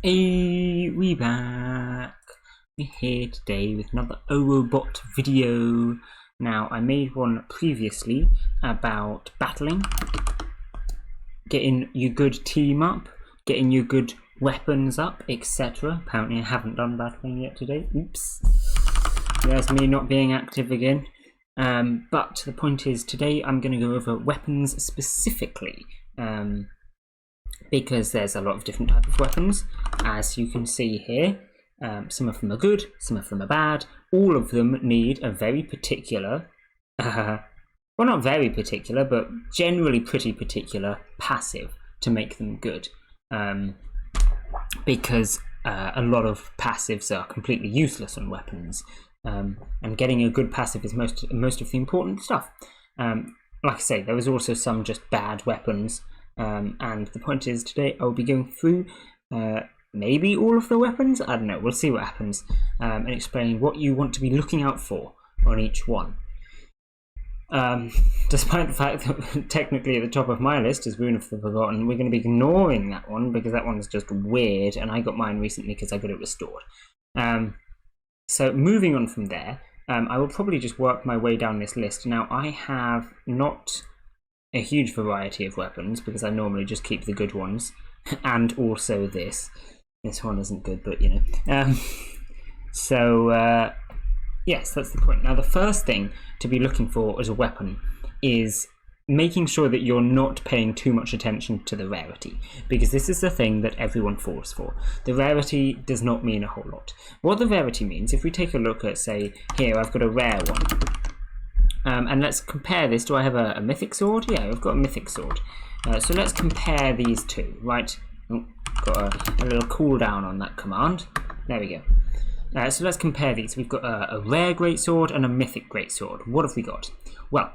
Hey, we back. We're here today with another Orobot video. Now, I made one previously about battling, getting your good team up, getting your good weapons up, etc. Apparently I haven't done battling yet today. Oops. There's me not being active again. But the point is, today I'm going to go over weapons specifically. Because there's a lot of different types of weapons, as you can see here. Some of them are good, some of them are bad. All of them need a very particular, well, not very particular, but generally pretty particular passive to make them good. Because a lot of passives are completely useless on weapons, and getting a good passive is most of the important stuff. Like I say, there was also some just bad weapons. And the point is, today I'll be going through maybe all of the weapons, I don't know, we'll see what happens, and explaining what you want to be looking out for on each one. Despite the fact that technically at the top of my list is Rune of the Forgotten, we're going to be ignoring that one because that one is just weird, and I got mine recently because I got it restored. So moving on from there, I will probably just work my way down this list. Now, I have not a huge variety of weapons because I normally just keep the good ones, and also this one isn't good, but you know. Yes, that's the point. Now, the first thing to be looking for as a weapon is making sure that you're not paying too much attention to the rarity, because this is the thing that everyone falls for. The rarity does not mean a whole lot. What the rarity means, if we take a look at, say, here I've got a rare one. And let's compare this. Do I have a mythic sword? Yeah, I've got a mythic sword. So let's compare these two, right? Oh, got a little cooldown on that command. There we go. So let's compare these. We've got a rare greatsword and a mythic greatsword. What have we got? Well,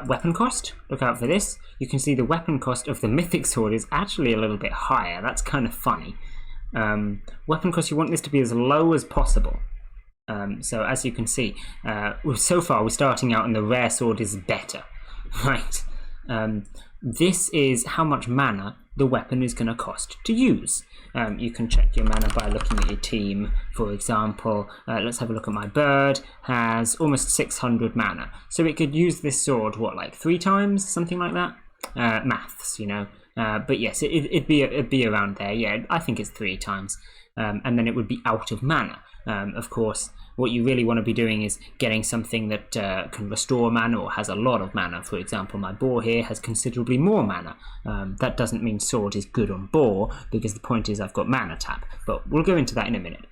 weapon cost. Look out for this. You can see the weapon cost of the mythic sword is actually a little bit higher. That's kind of funny. Weapon cost, you want this to be as low as possible. So as you can see, so far we're starting out and the rare sword is better, right? This is how much mana the weapon is going to cost to use. You can check your mana by looking at your team. For example, let's have a look at my bird. Has almost 600 mana, so it could use this sword, what, like 3 times, something like that? Maths, you know. But yes, it'd be around there. Yeah, I think it's 3 times, and then it would be out of mana. Of course, what you really want to be doing is getting something that can restore mana or has a lot of mana. For example, my boar here has considerably more mana. That doesn't mean sword is good on boar, because the point is I've got mana tap, but we'll go into that in a minute.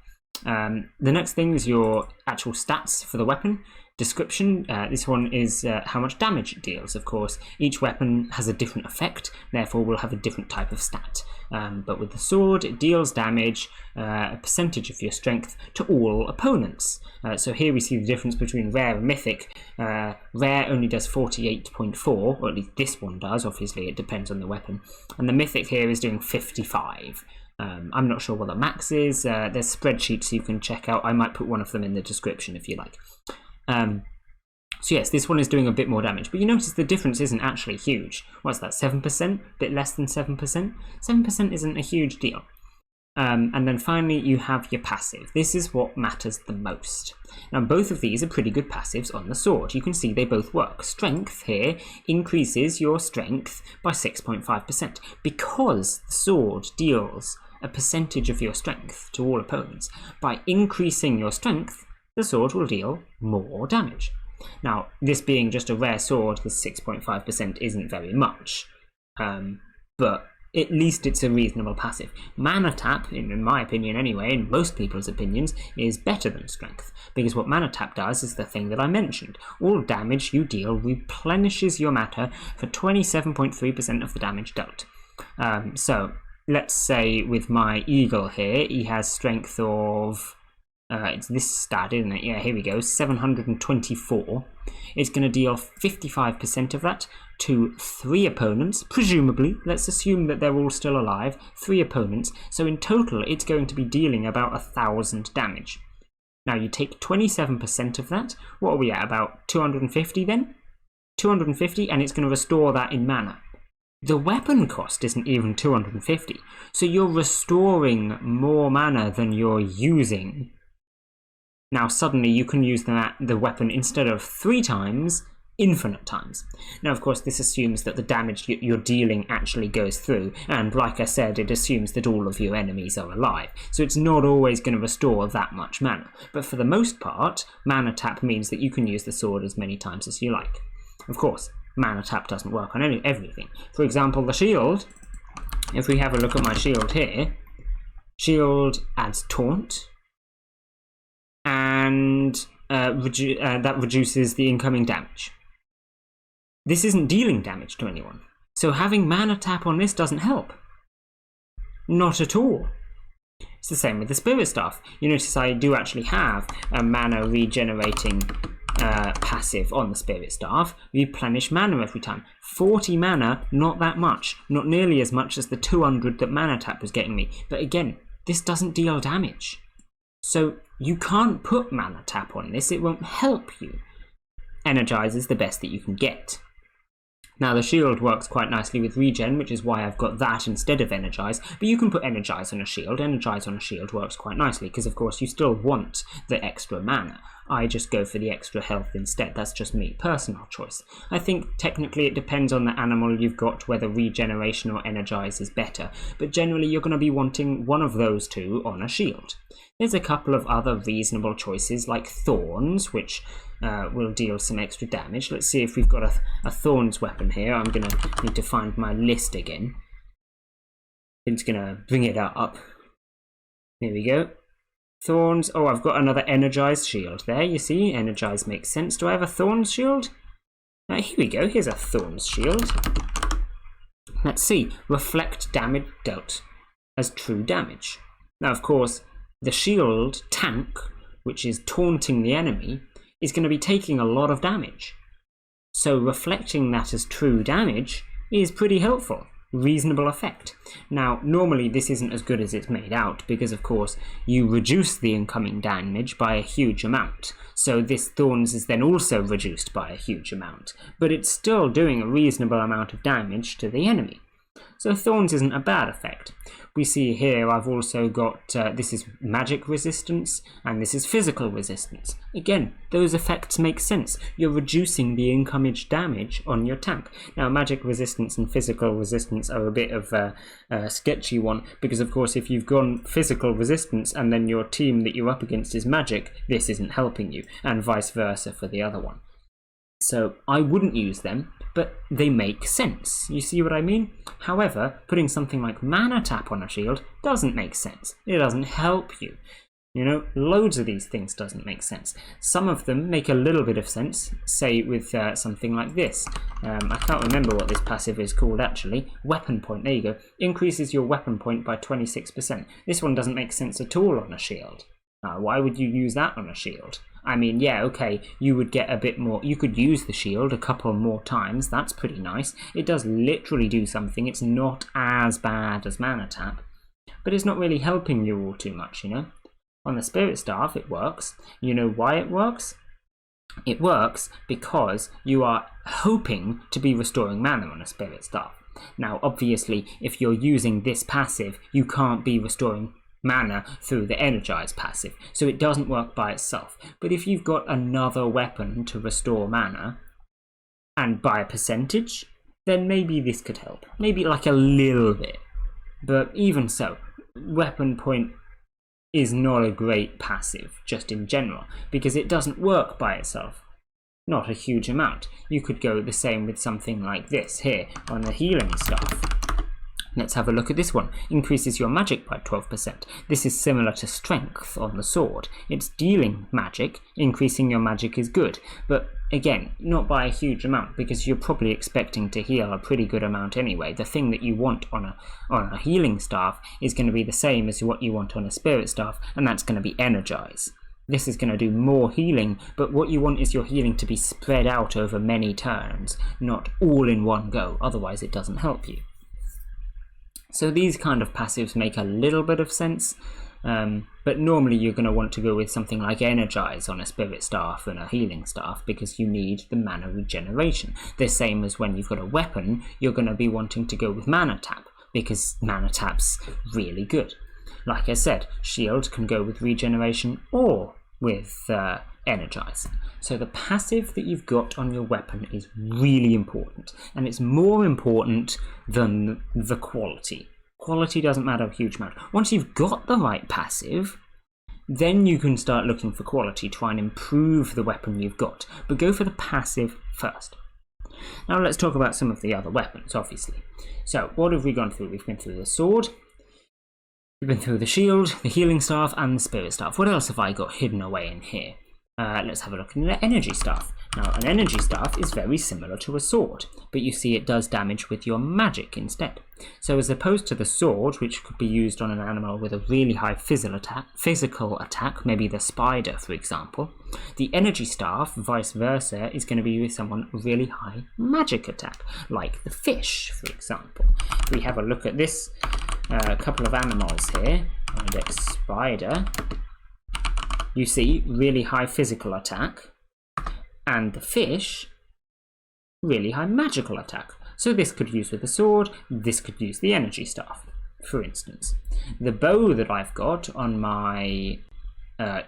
The next thing is your actual stats for the weapon. Description, this one is how much damage it deals. Of course, each weapon has a different effect, therefore will have a different type of stat. But with the sword, it deals damage, a percentage of your strength to all opponents. So here we see the difference between rare and mythic. Rare only does 48.4, or at least this one does, obviously it depends on the weapon. And the mythic here is doing 55. I'm not sure what the max is. There's spreadsheets you can check out. I might put one of them in the description if you like. So yes, this one is doing a bit more damage, but you notice the difference isn't actually huge. What's that, 7%? A bit less than 7%? 7% isn't a huge deal. And then finally you have your passive. This is what matters the most. Now both of these are pretty good passives on the sword. You can see they both work. Strength here increases your strength by 6.5% because the sword deals a percentage of your strength to all opponents. By increasing your strength, the sword will deal more damage. Now, this being just a rare sword, the 6.5% isn't very much, but at least it's a reasonable passive. Mana tap, in my opinion anyway, in most people's opinions, is better than strength, because what mana tap does is the thing that I mentioned. All damage you deal replenishes your mana for 27.3% of the damage dealt. So, let's say with my eagle here, he has strength of... it's this stat, isn't it? Yeah, here we go, 724. It's going to deal 55% of that to 3 opponents, presumably. Let's assume that they're all still alive. 3 opponents. So in total, it's going to be dealing about 1,000 damage. Now, you take 27% of that. What are we at? About 250 then? 250, and it's going to restore that in mana. the weapon cost isn't even 250. So you're restoring more mana than you're using. Now suddenly you can use the weapon instead of 3 times, infinite times. Now of course this assumes that the damage you're dealing actually goes through, and like I said, it assumes that all of your enemies are alive, so it's not always going to restore that much mana. But for the most part, mana tap means that you can use the sword as many times as you like. Of course, mana tap doesn't work on everything. For example, the shield, if we have a look at my shield here, shield adds taunt, and that reduces the incoming damage. This isn't dealing damage to anyone, so having mana tap on this doesn't help. Not at all. It's the same with the Spirit Staff. You notice I do actually have a mana regenerating passive on the Spirit Staff. Replenish mana every time. 40 mana, not that much. Not nearly as much as the 200 that mana tap was getting me. But again, this doesn't deal damage. So you can't put mana tap on this, it won't help you. Energize is the best that you can get. Now the shield works quite nicely with regen, which is why I've got that instead of energize, but you can put energize on a shield. Energize on a shield works quite nicely, because of course you still want the extra mana. I just go for the extra health instead. That's just me, personal choice. I think technically it depends on the animal you've got whether regeneration or energize is better, but generally you're going to be wanting one of those two on a shield. There's a couple of other reasonable choices like thorns, which will deal some extra damage. Let's see if we've got a thorns weapon here. I'm going to need to find my list again. It's going to bring it up. There we go. Thorns. Oh, I've got another energized shield there. You see, energized makes sense. Do I have a thorns shield? Here we go. Here's a thorns shield. Let's see. Reflect damage dealt as true damage. Now, of course, the shield tank, which is taunting the enemy, is going to be taking a lot of damage. So reflecting that as true damage is pretty helpful. Reasonable effect. Now, normally this isn't as good as it's made out, because of course you reduce the incoming damage by a huge amount. So this thorns is then also reduced by a huge amount, but it's still doing a reasonable amount of damage to the enemy. So thorns isn't a bad effect. We see here I've also got, this is magic resistance and this is physical resistance. Again, those effects make sense. You're reducing the incoming damage on your tank. Now magic resistance and physical resistance are a bit of a sketchy one, because of course if you've gone physical resistance and then your team that you're up against is magic, this isn't helping you, and vice versa for the other one. So I wouldn't use them, but they make sense. You see what I mean? However, putting something like mana tap on a shield doesn't make sense. It doesn't help you. You know, loads of these things doesn't make sense. Some of them make a little bit of sense, say with something like this. I can't remember what this passive is called actually. Weapon point, there you go. Increases your weapon point by 26%. This one doesn't make sense at all on a shield. Why would you use that on a shield? I mean, yeah, okay, you would get a bit more. You could use the shield a couple more times. That's pretty nice. It does literally do something. It's not as bad as mana tap, but it's not really helping you all too much, you know? On the Spirit Staff, it works. You know why it works? It works because you are hoping to be restoring mana on a Spirit Staff. Now, obviously, if you're using this passive, you can't be restoring mana through the energize passive, so it doesn't work by itself. But if you've got another weapon to restore mana, and by a percentage, then maybe this could help. Maybe like a little bit. But even so, weapon point is not a great passive, just in general, because it doesn't work by itself. Not a huge amount. You could go the same with something like this here on the healing stuff. Let's have a look at this one. Increases your magic by 12%. This is similar to strength on the sword. It's dealing magic. Increasing your magic is good. But again, not by a huge amount, because you're probably expecting to heal a pretty good amount anyway. The thing that you want on a healing staff is going to be the same as what you want on a spirit staff, and that's going to be energize. This is going to do more healing, but what you want is your healing to be spread out over many turns, not all in one go. Otherwise it doesn't help you. So these kind of passives make a little bit of sense, But normally you're going to want to go with something like Energize on a Spirit Staff and a Healing Staff because you need the mana regeneration. The same as when you've got a weapon, you're going to be wanting to go with Mana Tap because Mana Tap's really good. Like I said, Shield can go with regeneration or with Energize. So the passive that you've got on your weapon is really important, and it's more important than the quality. Quality doesn't matter a huge amount. Once you've got the right passive, then you can start looking for quality, try and improve the weapon you've got, but go for the passive first. Now let's talk about some of the other weapons, obviously. So what have we gone through? We've been through the sword, we've been through the shield, the healing staff, and the spirit staff. What else have I got hidden away in here? Let's have a look at the energy staff. Now, an energy staff is very similar to a sword, but you see it does damage with your magic instead. So as opposed to the sword, which could be used on an animal with a really high physical attack, maybe the spider, for example, the energy staff, vice versa, is going to be with someone with really high magic attack, like the fish, for example. If we have a look at this couple of animals here, index spider, you see really high physical attack, and the fish, really high magical attack. So this could use with the sword, this could use the energy staff, for instance. The bow that I've got on my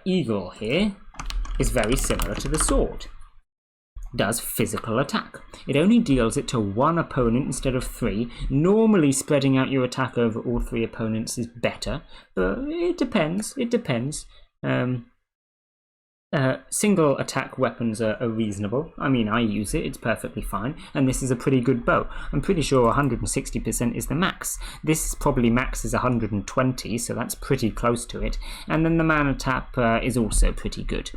eagle here is very similar to the sword. Does physical attack. It only deals it to one opponent instead of 3. Normally spreading out your attack over all 3 opponents is better, but it depends. Single attack weapons are reasonable. I mean, I use it, it's perfectly fine, and this is a pretty good bow. I'm pretty sure 160% is the max. This probably max is 120, so that's pretty close to it. And then the mana tap is also pretty good.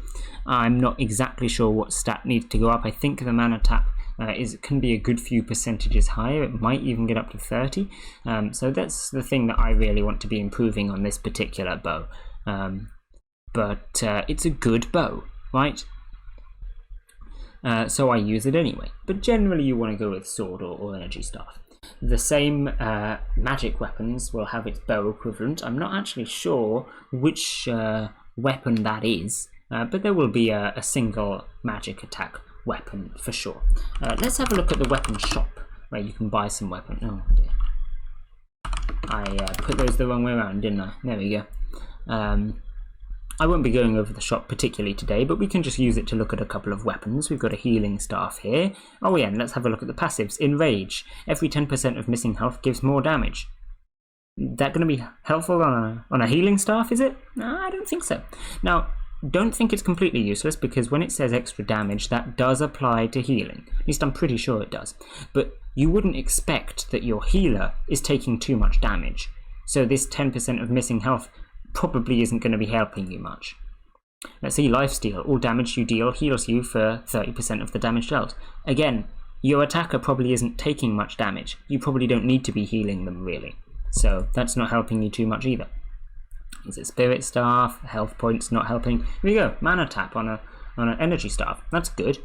I'm not exactly sure what stat needs to go up. I think the mana tap can be a good few percentages higher. It might even get up to 30. So that's the thing that I really want to be improving on this particular bow. But it's a good bow, right? So I use it anyway. But generally you want to go with sword or energy staff. The same magic weapons will have its bow equivalent. I'm not actually sure which weapon that is, but there will be a single magic attack weapon for sure. Let's have a look at the weapon shop, where you can buy some weapon. Oh dear. I put those the wrong way around, didn't I? There we go. I won't be going over the shop particularly today, but we can just use it to look at a couple of weapons. We've got a healing staff here. Oh yeah, and let's have a look at the passives. Enrage. Every 10% of missing health gives more damage. That going to be helpful on a healing staff, is it? No, I don't think so. Now, don't think it's completely useless, because when it says extra damage, that does apply to healing. At least I'm pretty sure it does. But you wouldn't expect that your healer is taking too much damage. So this 10% of missing health probably isn't going to be helping you much. Let's see, lifesteal. All damage you deal heals you for 30% of the damage dealt. Again, your attacker probably isn't taking much damage. You probably don't need to be healing them, really. So that's not helping you too much either. Is it spirit staff? Health points not helping. Here we go. Mana tap on an energy staff. That's good.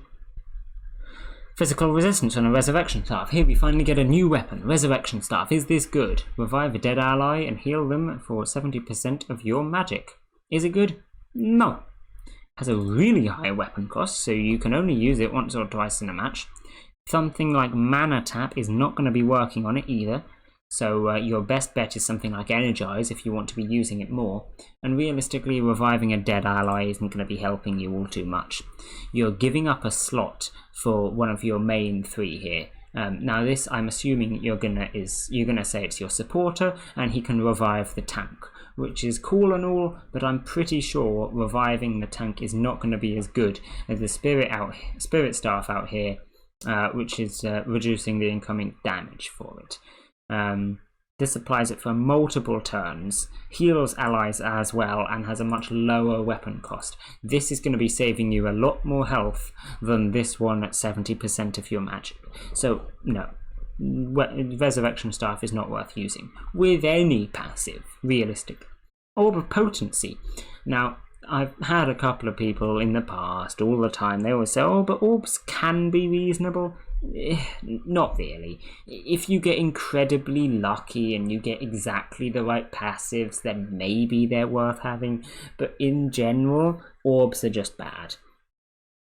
Physical resistance on a resurrection staff. Here we finally get a new weapon. Resurrection staff. Is this good? Revive a dead ally and heal them for 70% of your magic. Is it good? No. Has a really high weapon cost, so you can only use it once or twice in a match. Something like mana tap is not going to be working on it either. So your best bet is something like Energize if you want to be using it more. And realistically, reviving a dead ally isn't going to be helping you all too much. You're giving up a slot for one of your main 3 here. Now this, I'm assuming you're gonna say it's your supporter, and he can revive the tank, which is cool and all, but I'm pretty sure reviving the tank is not going to be as good as the spirit staff out here, which is reducing the incoming damage for it. This applies it for multiple turns, heals allies as well, and has a much lower weapon cost. This is going to be saving you a lot more health than this one at 70% of your magic. So, no. Resurrection staff is not worth using with any passive, realistically. Orb of potency. Now, I've had a couple of people in the past, all the time, they always say, oh, but orbs can be reasonable. Not really. If you get incredibly lucky and you get exactly the right passives, then maybe they're worth having. But in general, orbs are just bad.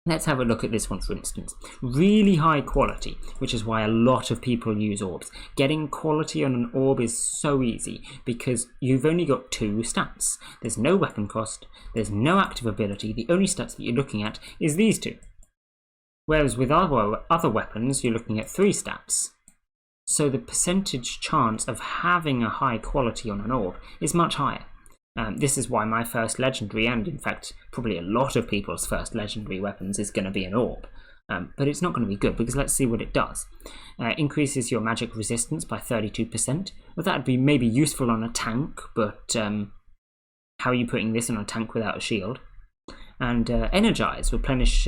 Let's have a look at this one, for instance. Really high quality, which is why a lot of people use orbs. Getting quality on an orb is so easy because you've only got 2 stats. There's no weapon cost, there's no active ability. The only stats that you're looking at is these 2. Whereas with other weapons, you're looking at 3 stats. So the percentage chance of having a high quality on an orb is much higher. This is why my first legendary, and in fact probably a lot of people's first legendary weapons, is going to be an orb. But it's not going to be good, because let's see what it does. Increases your magic resistance by 32%. Well, that would be maybe useful on a tank, but how are you putting this on a tank without a shield? And energize, replenish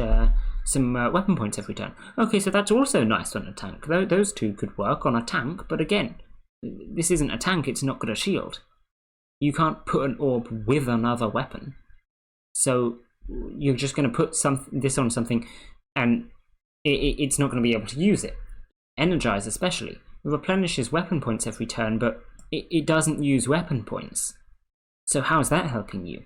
some weapon points every turn. Okay, so that's also nice on a tank. Those 2 could work on a tank, but again, this isn't a tank, it's not got a shield. You can't put an orb with another weapon. So you're just going to put this on something and it's not going to be able to use it. Energize especially. It replenishes weapon points every turn, but it doesn't use weapon points. So how's that helping you?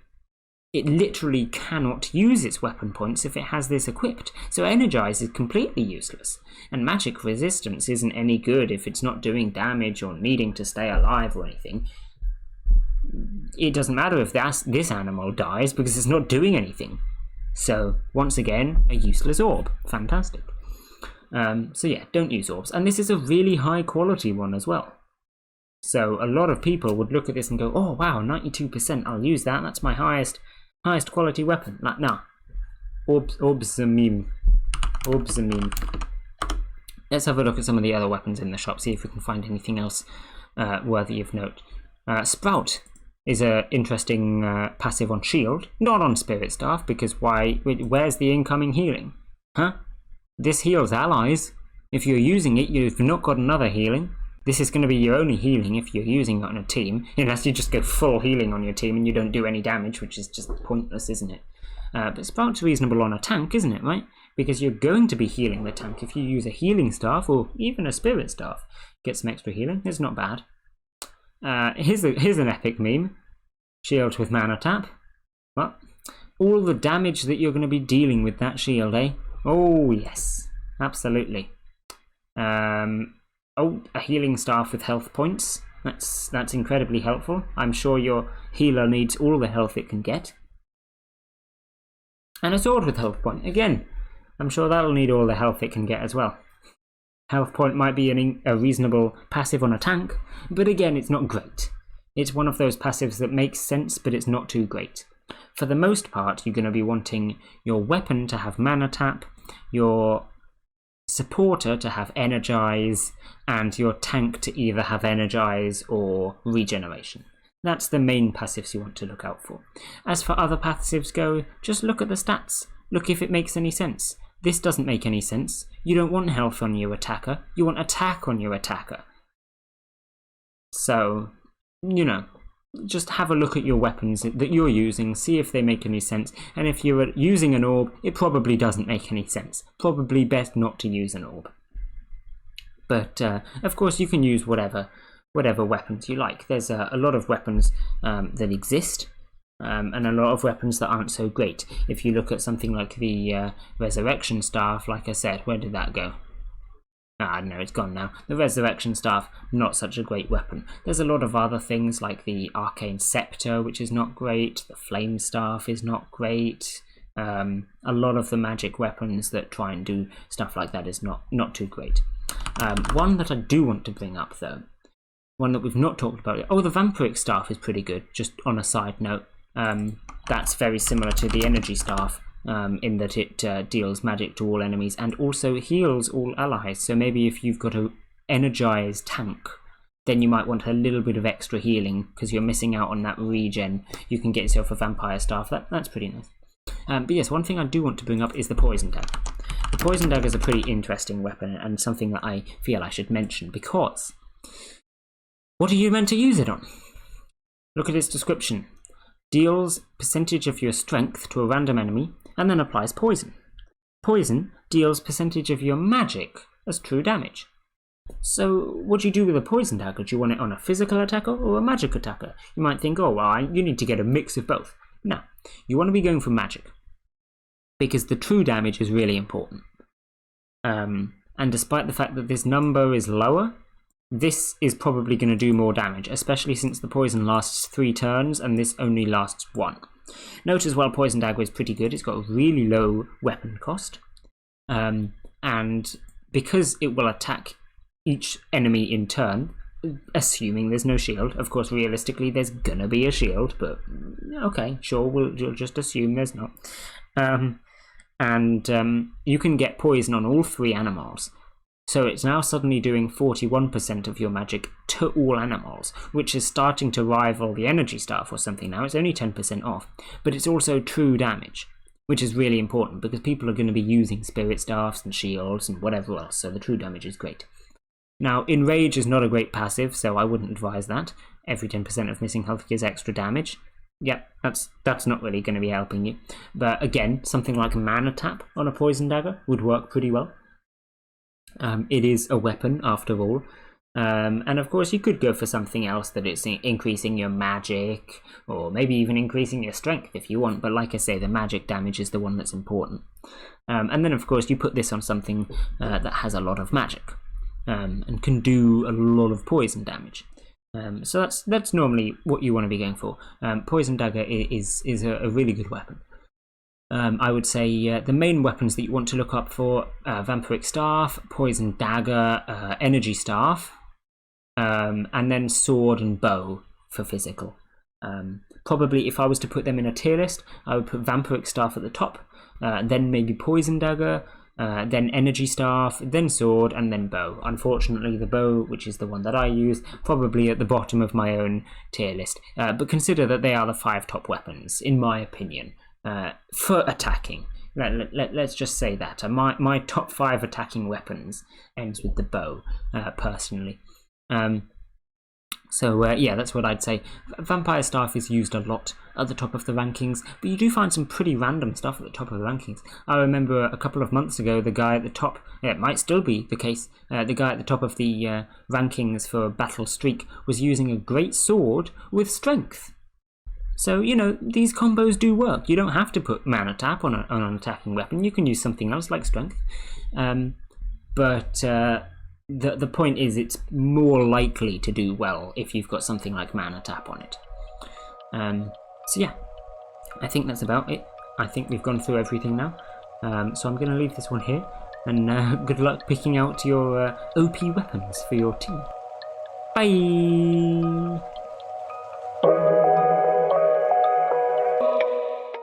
It literally cannot use its weapon points if it has this equipped. So Energize is completely useless. And magic resistance isn't any good if it's not doing damage or needing to stay alive or anything. It doesn't matter if this animal dies because it's not doing anything. So once again, a useless orb. Fantastic. So yeah, don't use orbs. And this is a really high quality one as well. So a lot of people would look at this and go, oh wow, 92%, I'll use that. That's my highest quality weapon. Like, nah. Orbs are meme. Orbs are meme. Let's have a look at some of the other weapons in the shop, see if we can find anything else worthy of note. Sprout is an interesting passive on shield, not on spirit staff, because where's the incoming healing? Huh? This heals allies. If you're using it, you've not got another healing. This is going to be your only healing if you're using it on a team, unless you just go full healing on your team and you don't do any damage, which is just pointless, isn't it? But Sprout's reasonable on a tank, isn't it, right? Because you're going to be healing the tank. If you use a healing staff, or even a spirit staff, get some extra healing. It's not bad. Here's an epic meme. Shield with mana tap. Well, all the damage that you're going to be dealing with that shield, eh? Oh, yes. Absolutely. Oh, a healing staff with health points. That's incredibly helpful. I'm sure your healer needs all the health it can get. And a sword with health point. Again, I'm sure that'll need all the health it can get as well. Health point might be a reasonable passive on a tank, but again, it's not great. It's one of those passives that makes sense, but it's not too great. For the most part, you're going to be wanting your weapon to have mana tap, your supporter to have energize, and your tank to either have energize or regeneration. That's the main passives you want to look out for. As for other passives go, just look at the stats. Look if it makes any sense. This doesn't make any sense. You don't want health on your attacker, you want attack on your attacker. So, you know, just have a look at your weapons that you're using, see if they make any sense, and if you're using an orb, it probably doesn't make any sense. Probably best not to use an orb. But, of course, you can use whatever weapons you like. There's a lot of weapons that exist, and a lot of weapons that aren't so great. If you look at something like the Resurrection Staff, like I said, where did that go? I don't know, it's gone now. The Resurrection Staff, not such a great weapon. There's a lot of other things like the Arcane Scepter, which is not great. The Flame Staff is not great. A lot of the magic weapons that try and do stuff like that is not too great. One that I do want to bring up, though, one that we've not talked about yet. Oh, the Vampiric Staff is pretty good, just on a side note. That's very similar to the Energy Staff. In that it deals magic to all enemies and also heals all allies. So maybe if you've got an energized tank, then you might want a little bit of extra healing because you're missing out on that regen. You can get yourself a vampire staff. That's pretty nice. But yes, one thing I do want to bring up is the poison dagger. The poison dagger is a pretty interesting weapon and something that I feel I should mention because what are you meant to use it on? Look at its description. Deals percentage of your strength to a random enemy and then applies poison. Poison deals percentage of your magic as true damage. So what do you do with a poison dagger? Do you want it on a physical attacker or a magic attacker? You might think, oh, well, you need to get a mix of both. No, you want to be going for magic, because the true damage is really important. And despite the fact that this number is lower, this is probably going to do more damage, especially since the poison lasts 3 turns and this only lasts 1. Note as well, poison dagger is pretty good. It's got a really low weapon cost, and because it will attack each enemy in turn, assuming there's no shield. Of course, realistically, there's gonna be a shield, but okay, sure, we'll just assume there's not. You can get poison on all 3 animals. So it's now suddenly doing 41% of your magic to all animals, which is starting to rival the energy staff or something now. It's only 10% off, but it's also true damage, which is really important because people are going to be using spirit staffs and shields and whatever else, so the true damage is great. Now, Enrage is not a great passive, so I wouldn't advise that. Every 10% of missing health gives extra damage. Yep, that's not really going to be helping you. But again, something like a mana tap on a poison dagger would work pretty well. It is a weapon, after all. And of course, you could go for something else that it's increasing your magic, or maybe even increasing your strength if you want. But like I say, the magic damage is the one that's important. And then, of course, you put this on something that has a lot of magic. And can do a lot of poison damage. So that's normally what you want to be going for. Poison dagger is a really good weapon. I would say the main weapons that you want to look up for: vampiric staff, poison dagger, energy staff, and then sword and bow for physical. Probably, if I was to put them in a tier list, I would put vampiric staff at the top, then maybe poison dagger, then energy staff, then sword, and then bow. Unfortunately, the bow, which is the one that I use, probably at the bottom of my own tier list. But consider that they are the 5 top weapons, in my opinion, for attacking. Let's just say that. My top 5 attacking weapons ends with the bow, personally. Yeah, that's what I'd say. Vampire Staff is used a lot at the top of the rankings, but you do find some pretty random stuff at the top of the rankings. I remember a couple of months ago, the guy at the top, it might still be the case, the guy at the top of the rankings for Battle Streak was using a great sword with strength. So, these combos do work. You don't have to put mana tap on an attacking weapon. You can use something else like strength. The point is, it's more likely to do well if you've got something like mana tap on it. So yeah, I think that's about it. I think we've gone through everything now. So I'm going to leave this one here, and good luck picking out your OP weapons for your team. Bye!